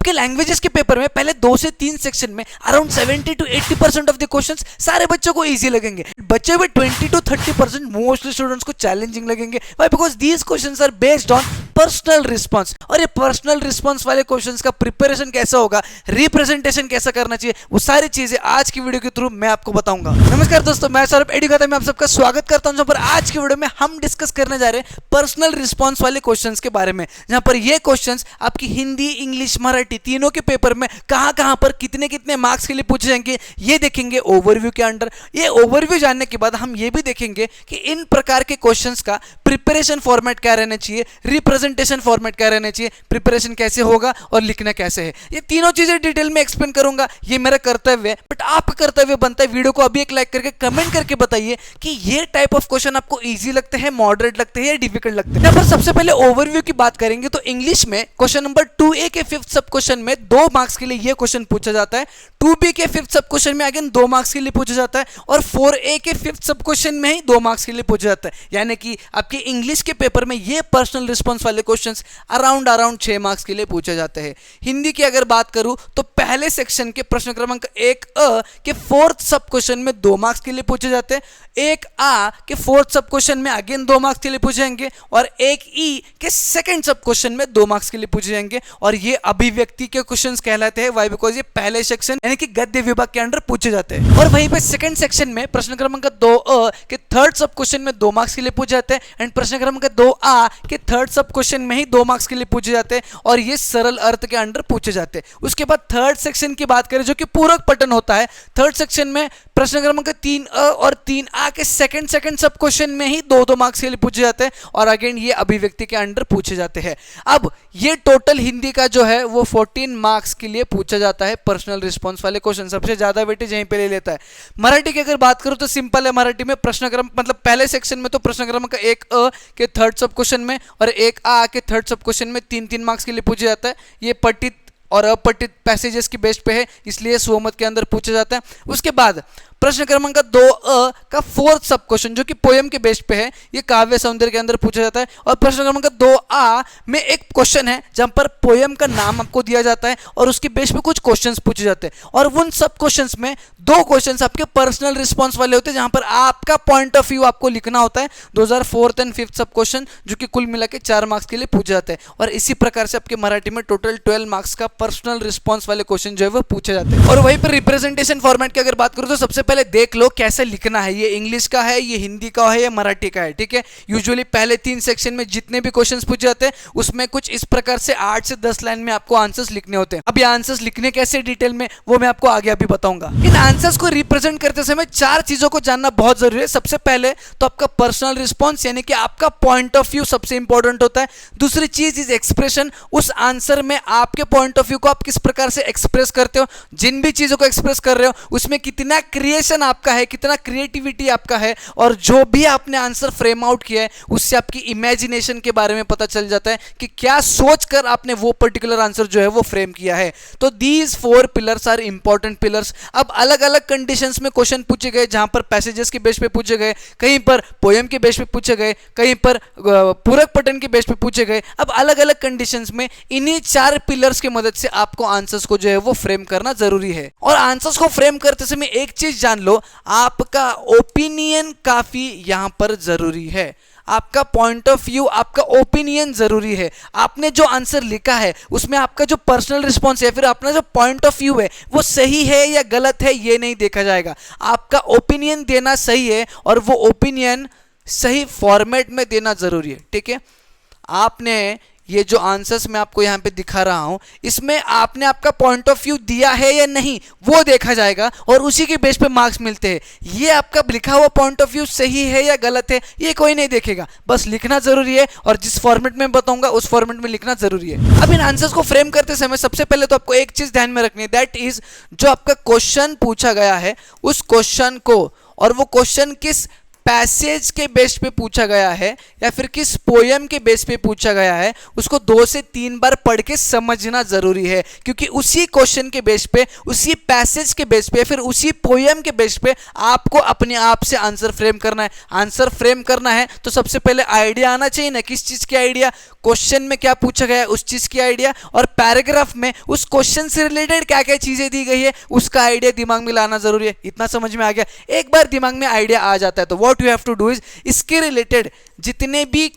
आपके लैंग्वेजेस के पेपर में पहले 2 से 3 सेक्शन में around 70 to 80% of the questions सारे बच्चों को इजी लगेंगे, बच्चे में 20 to 30% मोस्टली स्टूडेंट्स को चैलेंजिंग लगेंगे। Why? Because these questions are based on personal response. और ये पर्सनल रिस्पॉन्स वाले क्वेश्चंस का प्रिपरेशन कैसा होगा, रिप्रेजेंटेशन कैसा करना चाहिए, वो सारी चीजें आज की वीडियो के थ्रू मैं आपको बताऊंगा। नमस्कार दोस्तों, मैं सौरभ एडुकेटर में आप सबका स्वागत करता हूं। जहां पर आज की वीडियो में हम डिस्कस करने जा रहे हैं पर्सनल रिस्पॉन्स वाले क्वेश्चंस के बारे में, जहां पर ये क्वेश्चंस आपकी हिंदी, इंग्लिश, मराठी तीनों के पेपर में कहां पर कितने कितने मार्क्स के लिए पूछे जाएंगे ये देखेंगे ओवरव्यू के अंडर। ये ओवरव्यू जानने के बाद हम ये भी देखेंगे कि इन प्रकार के क्वेश्चंस का प्रिपरेशन फॉर्मेट क्या रहना चाहिए, रिप्रेजेंटेशन फॉर्मेट क्या रहना चाहिए, प्रिपरेशन कैसे होगा और लिखना कैसे है। ये तीनों चीजें डिटेल में एक्सप्लेन करूंगा, ये मेरा कर्तव्य है। बट आपका कर्तव्य बनता है वीडियो को अभी एक लाइक करके कमेंट करके बताइए कि ये टाइप ऑफ क्वेश्चन आपको इजी लगते हैं, मॉडरेट लगते हैं या डिफिकल्ट लगते हैं। यहाँ पर सबसे पहले ओवरव्यू की बात करेंगे तो इंग्लिश में क्वेश्चन नंबर 2A के 5th सब क्वेश्चन में 2 मार्क्स के लिए ये क्वेश्चन पूछा जाता है। 2B के 5th सब क्वेश्चन में अगेन 2 मार्क्स के लिए पूछा जाता है और 4A के 5th सब क्वेश्चन में ही 2 मार्क्स के लिए पूछा जाता है। यानी कि आपके इंग्लिश के पेपर में ये पर्सनल रिस्पॉन्स वाले क्वेश्चंस अराउंड 6 मार्क्स के लिए पूछे जाते हैं। हिंदी की अगर बात करूं तो पहले सेक्शन के प्रश्न क्रमांक 1A के 4th सब क्वेश्चन में 2 मार्क्स के लिए पूछे जाते हैं। 1A के 4th सब क्वेश्चन में अगेन 2 मार्क्स के लिए पूछे जाएंगे और 1E के 2nd सब क्वेश्चन में 2 मार्क्स के लिए पूछे जाएंगे। और ये अभिव्यक्ति के क्वेश्चंस कहलाते हैं। व्हाई? बिकॉज ये पहले सेक्शन यानी कि गद्य विभाग के अंडर पूछे जाते हैं। और वहीं पे सेकंड सेक्शन में प्रश्न क्रमांक 2A के 3rd सब क्वेश्चन में 2 मार्क्स के लिए पूछे जाते हैं एंड प्रश्न क्रमांक 2A के 3rd सब क्वेश्चन में ही 2 मार्क्स के लिए पूछे जाते हैं और ये सरल अर्थ के अंडर पूछे जाते हैं। उसके बाद 3rd सेक्शन की बात करें जो कि पूरक पठन होता है। 3rd सेक्शन में प्रश्न क्रमांक 3A और 3A के सेकंड सब क्वेश्चन में ही 2-2 मार्क्स के लिए पूछे जाते हैं और अगेन ये अभिव्यक्ति के अंडर पूछे जाते हैं। अब ये टोटल हिंदी का जो है वो 14 मार्क्स के लिए पूछा जाता है पर्सनल रिस्पॉन्स वाले क्वेश्चन। सबसे ज्यादा वेटेज यहीं पे ले लेता है। मराठी की अगर बात करूं तो सिंपल है। मराठी में प्रश्न क्रम मतलब पहले सेक्शन में तो प्रश्न क्रमांक 1A के 3rd सब क्वेश्चन में और 1A के 3rd सब क्वेश्चन में 3-3 मार्क्स के लिए पूछा जाता है। ये पठित और अपठित पैसेजेस की बेस पे है, इसलिए स्वमत के अंदर पूछा जाता है। उसके बाद प्रश्न क्रमांक 2A का 4th सब क्वेश्चन जो कि पोयम के बेस पे है, ये काव्य सौंदर्य के अंदर पूछा जाता है। और प्रश्न क्रमांक 2A में एक क्वेश्चन है जहां पर पोयम का नाम आपको दिया जाता है और उसके बेस पे कुछ क्वेश्चंस पूछे जाते हैं और उन सब क्वेश्चंस में 2 क्वेश्चंस आपके पर्सनल रिस्पॉन्स वाले होते हैं जहां पर आपका पॉइंट ऑफ व्यू आपको लिखना होता है। 2004 एंड 5th सब क्वेश्चन जो कि कुल मिला के 4 मार्क्स के लिए पूछे जाते हैं और इसी प्रकार से आपके मराठी में टोटल 12 मार्क्स का पर्सनल रिस्पॉन्स वाले क्वेश्चन जो है वो पूछे जाते हैं। और वहीं पर रिप्रेजेंटेशन फॉर्मेट की अगर बात करूं तो सबसे पहले देख लो कैसे लिखना है। ये इंग्लिश का है, ये हिंदी का है, ये मराठी का है। ठीक है, यूजुअली पहले 3 सेक्शन में जितने भी क्वेश्चंस पूछे जाते हैं उसमें कुछ इस प्रकार से 8 से 10 लाइन में आपको आंसर्स लिखने होते हैं। अब ये आंसर्स लिखने कैसे डिटेल में वो मैं आपको आगे अभी बताऊंगा। इन आंसर्स को रिप्रेजेंट करते समय 4 चीजों को जानना बहुत जरूरी है। सबसे पहले तो आपका पर्सनल रिस्पॉन्स यानी कि आपका पॉइंट ऑफ व्यू सबसे इंपॉर्टेंट होता है। दूसरी चीज इज एक्सप्रेशन, उस आंसर में आपके पॉइंट ऑफ व्यू को आप किस प्रकार से एक्सप्रेस करते हो, जिन भी चीजों को एक्सप्रेस कर रहे हो उसमें कितना क्रिएशन आपका है, कितना क्रिएटिविटी आपका है और जो भी आपने आंसर फ्रेम आउट किया है उससे आपकी इमेजिनेशन के बारे में पता चल जाता है कि क्या सोचकर आपने वो पर्टिकुलर आंसर जो है वो फ्रेम किया है। तो these 4 pillars are important pillars. अब अलग अलग कंडीशंस में क्वेश्चन पूछे गए, जहां पर पैसेजेस के बेस पे पूछे गए, कहीं पर पोएम के बेस पे पूछे गए, कहीं पर पूरक पठन के बेस पे पूछे गए। अब अलग अलग कंडीशंस में इन्हीं 4 पिलर्स की मदद से आपको आंसर्स को जो है वो फ्रेम करना जरूरी है। और आंसर्स को फ्रेम करते समय एक चीज जान लो, आपका ओपिनियन काफी यहां पर जरूरी है। आपका पॉइंट ऑफ व्यू, आपका ओपिनियन जरूरी है। आपने जो आंसर लिखा है उसमें आपका जो पर्सनल रिस्पॉन्स है, फिर अपना जो पॉइंट ऑफ व्यू है वो सही है या गलत है ये नहीं देखा जाएगा। आपका ओपिनियन देना सही है और वो ओपिनियन सही फॉर्मेट में देना जरूरी है। ठीक है, आपने ये जो आंसर्स मैं आपको यहाँ पे दिखा रहा हूँ इसमें आपने आपका पॉइंट ऑफ व्यू दिया है या नहीं वो देखा जाएगा और उसी के बेस पे मार्क्स मिलते हैं। ये आपका लिखा हुआ पॉइंट ऑफ व्यू सही है या गलत है ये कोई नहीं देखेगा, बस लिखना जरूरी है और जिस फॉर्मेट में बताऊंगा उस फॉर्मेट में लिखना जरूरी है। अब इन आंसर्स को फ्रेम करते समय सबसे पहले तो आपको एक चीज ध्यान में रखनी है, दैट इज जो आपका क्वेश्चन पूछा गया है उस क्वेश्चन को और वो क्वेश्चन किस पैसेज के बेस पे पूछा गया है या फिर किस पोयम के बेस पे पूछा गया है, उसको 2 से 3 बार पढ़ के समझना जरूरी है, क्योंकि उसी क्वेश्चन के बेस पे, उसी पैसेज के बेस पे, फिर उसी पोयम के बेस पे आपको अपने आप से आंसर फ्रेम करना है। आंसर फ्रेम करना है तो सबसे पहले आइडिया आना चाहिए ना, किस चीज की आइडिया, क्वेश्चन में क्या पूछा गया है उस चीज की आइडिया, और पैराग्राफ में उस क्वेश्चन से रिलेटेड क्या क्या चीजें दी गई है उसका आइडिया दिमाग में लाना जरूरी है। इतना समझ में आ गया? एक बार दिमाग में आइडिया आ जाता है तो what you have to do is, इसके रिलेटेड जितने भी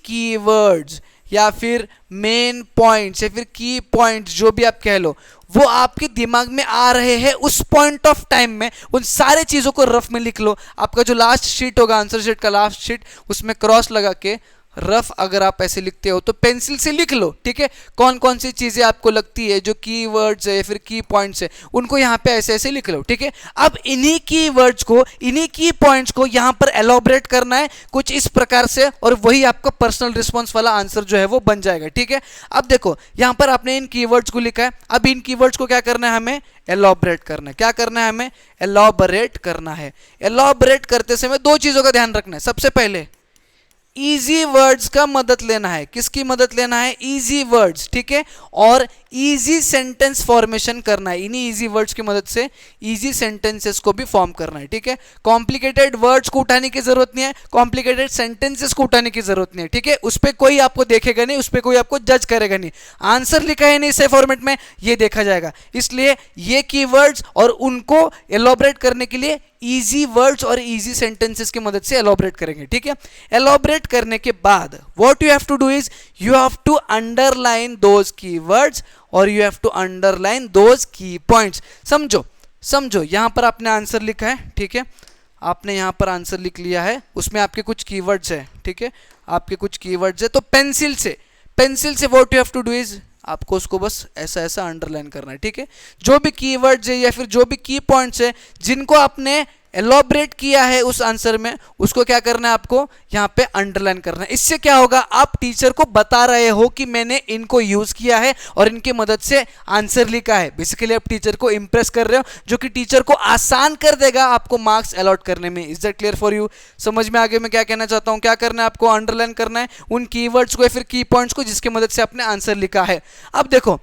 कीवर्ड्स या फिर मेन पॉइंट्स या फिर की पॉइंट्स जो भी आप कह लो, वो आपके दिमाग में आ रहे हैं उस पॉइंट ऑफ टाइम में, उन सारे चीजों को रफ में लिख लो। आपका जो लास्ट शीट होगा, आंसर शीट का लास्ट शीट, उसमें क्रॉस लगा के रफ अगर आप ऐसे लिखते हो तो पेंसिल से लिख लो, ठीक है, कौन कौन सी चीजें आपको लगती है जो कीवर्ड्स है या फिर की पॉइंट्स है, उनको यहाँ पे ऐसे ऐसे लिख लो, ठीक है। अब इन्हीं कीवर्ड्स को, इन्हीं की पॉइंट्स को यहाँ पर एलोबरेट करना है कुछ इस प्रकार से, और वही आपका पर्सनल रिस्पॉन्स वाला आंसर जो है वो बन जाएगा, ठीक है। अब देखो यहाँ पर आपने इन कीवर्ड्स को लिखा है, अब इन कीवर्ड्स को क्या करना है, हमें एलोबरेट करना है। क्या करना है, हमें एलोबरेट करना है। एलोबरेट करते समय 2 चीजों का ध्यान रखना है। सबसे पहले इजी वर्ड्स का मदद लेना है। किसकी मदद लेना है? इजी वर्ड्स, ठीक है। और इजी सेंटेंस फॉर्मेशन करना है। इन्हीं इजी वर्ड्स की मदद से इजी सेंटेंसेस को भी फॉर्म करना है, ठीक है। कॉम्प्लिकेटेड वर्ड्स को उठाने की जरूरत नहीं है, कॉम्प्लिकेटेड सेंटेंसेस को उठाने की जरूरत नहीं है, ठीक है। उस पर कोई आपको देखेगा नहीं, उस पर कोई आपको जज करेगा नहीं। आंसर लिखा है नहीं सही फॉर्मेट में, ये देखा जाएगा। इसलिए ये कीवर्ड्स और उनको एलोबरेट करने के लिए इजी वर्ड्स और इजी सेंटेंसेस की मदद से एलोबरेट करेंगे, ठीक है। एलोबरेट करने के बाद what you have to do is, you have to underline those keywords और you have to underline those key points. समझो यहां पर आपने आंसर लिखा है, ठीक है, आपने यहां पर आंसर लिख लिया है, उसमें आपके कुछ कीवर्ड्स है, ठीक है, आपके कुछ कीवर्ड्स है, तो पेंसिल से what you have to do is, आपको उसको बस ऐसा ऐसा अंडरलाइन करना है, ठीक है। जो भी कीवर्ड्स है या फिर जो भी की पॉइंट्स है जिनको आपने एलोबरेट किया है उस आंसर में, उसको क्या करना है, आपको यहाँ पे अंडरलाइन करना है। इससे क्या होगा, आप टीचर को बता रहे हो कि मैंने इनको यूज किया है और इनकी मदद से आंसर लिखा है। बेसिकली आप टीचर को इंप्रेस कर रहे हो, जो कि टीचर को आसान कर देगा आपको मार्क्स अलॉट करने में। Is that clear for you? समझ में आगे मैं क्या कहना चाहता हूँ? क्या करना है आपको? अंडरलाइन करना है उन कीवर्ड्स को या फिर की पॉइंट्स को जिसकी मदद से आपने आंसर लिखा है। अब देखो,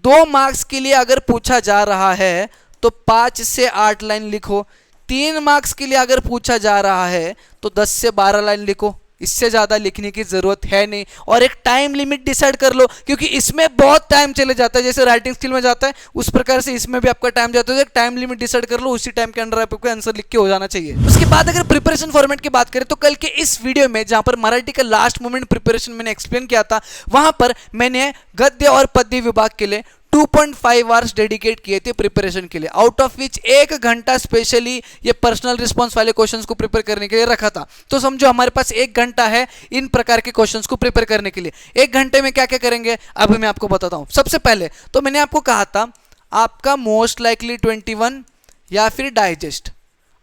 2 मार्क्स के लिए अगर पूछा जा रहा है तो 5 से 8 लाइन लिखो। 3 मार्क्स के लिए अगर पूछा जा रहा है तो 10 से 12 लाइन लिखो। इससे ज्यादा लिखने की जरूरत है नहीं। और एक टाइम लिमिट डिसाइड कर लो, क्योंकि इसमें बहुत टाइम चले जाता है, जैसे राइटिंग स्किल में जाता है उस प्रकार से इसमें भी आपका टाइम जाता है। एक टाइम लिमिट डिसाइड कर लो, उसी टाइम के अंदर आपको आंसर लिख के हो जाना चाहिए। उसके बाद अगर प्रिपरेशन फॉर्मेट की बात करें तो कल के इस वीडियो में जहां पर मराठी का लास्ट मोमेंट प्रिपरेशन मैंने एक्सप्लेन किया था, वहां पर मैंने गद्य और पद्य विभाग के लिए 2.5 आवर्स डेडिकेट किए थे प्रिपरेशन के लिए, आउट ऑफ विच 1 घंटा स्पेशली ये पर्सनल रिस्पॉन्स वाले क्वेश्चंस को प्रिपेयर करने के लिए रखा था। तो समझो हमारे पास 1 घंटा है इन प्रकार के क्वेश्चंस को प्रिपेयर करने के लिए। 1 घंटे में क्या क्या करेंगे अभी मैं आपको बताता हूं। सबसे पहले तो मैंने आपको कहा था आपका मोस्ट लाइकली 21 या फिर डाइजेस्ट,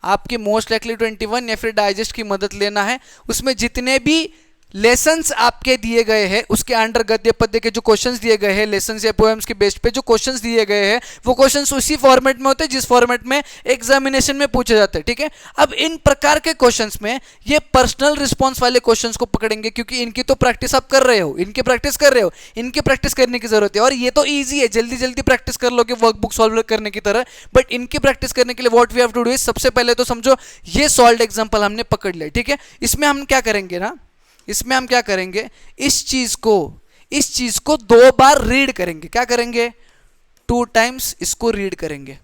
आपकी मोस्ट लाइकली 21 या फिर डाइजेस्ट की मदद लेना है। उसमें जितने भी लेसन्स आपके दिए गए हैं उसके अंडर गद्य पद्य के जो क्वेश्चंस दिए गए हैं, लेसन्स या पोएम्स के बेस पे जो क्वेश्चंस दिए गए हैं, वो क्वेश्चंस उसी फॉर्मेट में होते हैं जिस फॉर्मेट में एग्जामिनेशन में पूछे जाते हैं, ठीक है। अब इन प्रकार के क्वेश्चंस में ये पर्सनल रिस्पॉन्स वाले क्वेश्चंस को पकड़ेंगे, क्योंकि इनकी तो प्रैक्टिस आप कर रहे हो, इनकी प्रैक्टिस करने की जरूरत है। और ये तो ईजी है, जल्दी जल्दी प्रैक्टिस कर लोगे वर्कबुक सॉल्व करने की तरह। बट इनकी प्रैक्टिस करने के लिए what we have to do is, सबसे पहले तो समझो ये सॉल्व्ड एग्जांपल हमने पकड़ लिया, ठीक है। इसमें हम क्या करेंगे ना, इसमें हम क्या करेंगे, इस चीज को 2 बार रीड करेंगे। क्या करेंगे? 2 टाइम्स इसको रीड करेंगे।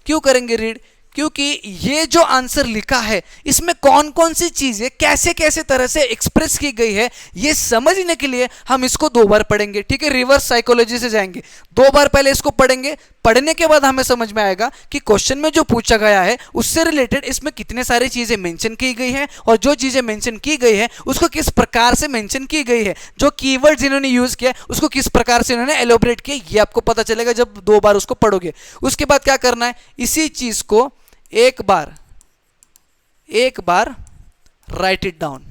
क्यों करेंगे रीड? क्योंकि ये जो आंसर लिखा है इसमें कौन कौन सी चीजें कैसे कैसे तरह से एक्सप्रेस की गई है, ये समझने के लिए हम इसको 2 बार पढ़ेंगे, ठीक है। रिवर्स साइकोलॉजी से जाएंगे, 2 बार पहले इसको पढ़ेंगे, पढ़ने के बाद हमें समझ में आएगा कि क्वेश्चन में जो पूछा गया है उससे रिलेटेड इसमें कितने सारी चीजें मेंशन की गई है, और जो चीजें मेंशन की गई है उसको किस प्रकार से मेंशन की गई है, जो कीवर्ड्स इन्होंने यूज किया उसको किस प्रकार से इन्होंने एलोबरेट किया, ये आपको पता चलेगा जब 2 बार उसको पढ़ोगे। उसके बाद क्या करना है, इसी चीज को एक बार राइट इट डाउन,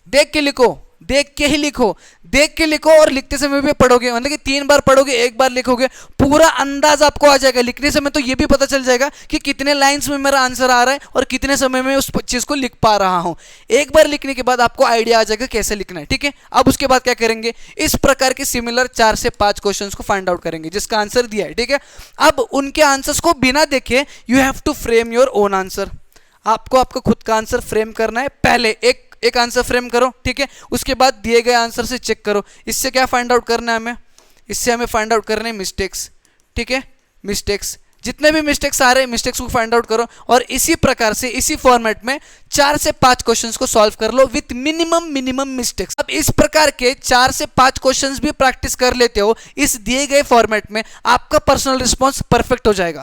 देख के लिखो, देख के ही लिखो, देख के लिखो और लिखते समय भी पढ़ोगे, मतलब कि 3 बार पढ़ोगे 1 बार लिखोगे, पूरा अंदाज आपको आ जाएगा। लिखने समय तो ये भी पता चल जाएगा कि कितने लाइंस में मेरा आंसर आ रहा है और कितने समय में उस चीज को लिख पा रहा हूं। एक बार लिखने के बाद आपको आइडिया आ जाएगा कैसे लिखना है, ठीक है। अब उसके बाद क्या करेंगे, इस प्रकार के सिमिलर 4 से 5 क्वेश्चंस को फाइंड आउट करेंगे जिसका आंसर दिया है, ठीक है। अब उनके आंसर्स को बिना देखे you have to frame your own answer. आपको आपका खुद का आंसर फ्रेम करना है। पहले एक आंसर फ्रेम करो, ठीक है, उसके बाद दिए गए आंसर से चेक करो। इससे क्या फाइंड आउट करना है हमें, इससे हमें फाइंड आउट करने हैं मिस्टेक्स, ठीक है। मिस्टेक्स, जितने भी मिस्टेक्स आ रहे हैं मिस्टेक्स को फाइंड आउट करो और इसी प्रकार से इसी फॉर्मेट में 4 से 5 क्वेश्चंस को सॉल्व कर लो विथ मिनिमम मिस्टेक्स। अब इस प्रकार के 4 से 5 क्वेश्चंस भी प्रैक्टिस कर लेते हो इस दिए गए फॉर्मेट में, आपका पर्सनल रिस्पॉन्स परफेक्ट हो जाएगा।